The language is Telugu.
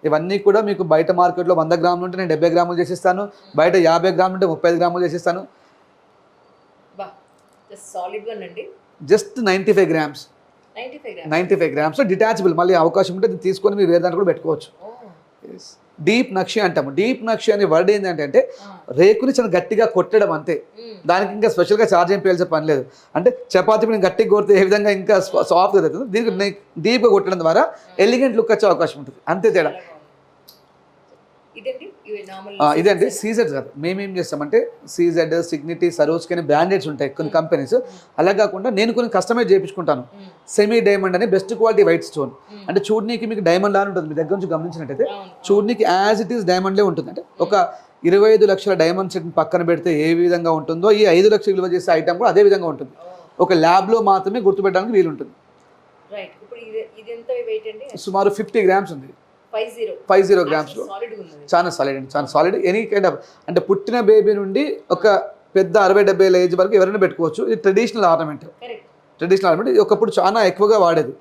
ఇవన్నీ కూడా మీకు బయట మార్కెట్లో 100 గ్రాములు ఉంటే నేను 70 గ్రాములు చేసిస్తాను, బయట 50 గ్రాములు ఉంటే 35 గ్రాములు చేసిస్తాను. సాలిడ్ వన్ అండి, జస్ట్ 95 గ్రామ్స్. 95 గ్రామ్స్ డిటాచబుల్, మళ్ళీ అవకాశం ఉంటే దీన్ని తీసుకొని మీరు వేరే దాంట్లో కూడా పెట్టుకోవచ్చు. డీప్ నక్షి అంటాము. డీప్ నక్షి అనే వర్డ్ ఏంటంటే రేకుని చాలా గట్టిగా కొట్టడం అంతే, దానికి ఇంకా స్పెషల్గా ఛార్జ్ ఏం పేల్చే పని లేదు. అంటే చపాతీ మీరు గట్టిగా కొడితే ఏ విధంగా ఇంకా సాఫ్ట్గా అవుతుంది, దీనికి డీప్గా కొట్టడం ద్వారా ఎలిగెంట్ లుక్ వచ్చే అవకాశం ఉంటుంది, అంతే తేడా. ఇదండి సీజెడ్ సార్. మేమేం చేస్తామంటే సీజెడ్, సిగ్నిటీ, సరోస్కి అనే బ్రాండెడ్స్ ఉంటాయి కొన్ని కంపెనీస్. అలా కాకుండా నేను కొన్ని కస్టమైజ్ చేయించుకుంటాను. సెమీ డైమండ్ అనే బెస్ట్ క్వాలిటీ వైట్ స్టోన్, అంటే చూడనీకి మీకు డైమండ్ లాగా ఉంటుంది. మీ దగ్గర నుంచి గమనించినట్టయితే చూడనీకి యాజ్ ఇట్ ఈస్ డైమండ్లే ఉంటుంది. అంటే ఒక 25 లక్షల డైమండ్ సెట్ పక్కన పెడితే ఏ విధంగా ఉంటుందో ఈ 5 లక్షలు విలువ చేసే ఐటమ్ కూడా అదే విధంగా ఉంటుంది. ఒక ల్యాబ్లో మాత్రమే గుర్తుపెట్టడానికి వీలుంటుంది. సుమారు 50 గ్రామ్స్ ఉంది. 50 గ్రామ్స్లో చాలా సాలిడ్ అండి, చాలా సాలిడ్. ఎనీ కైండ్ ఆఫ్ అంటే పుట్టిన బేబీ నుండి ఒక పెద్ద 60-70 ఏజ్ వరకు ఎవరైనా పెట్టుకోవచ్చు. ఇది ట్రెడిషనల్ ఆర్నమెంట్. ఇది ఒకప్పుడు చాలా ఎక్కువగా వాడేది.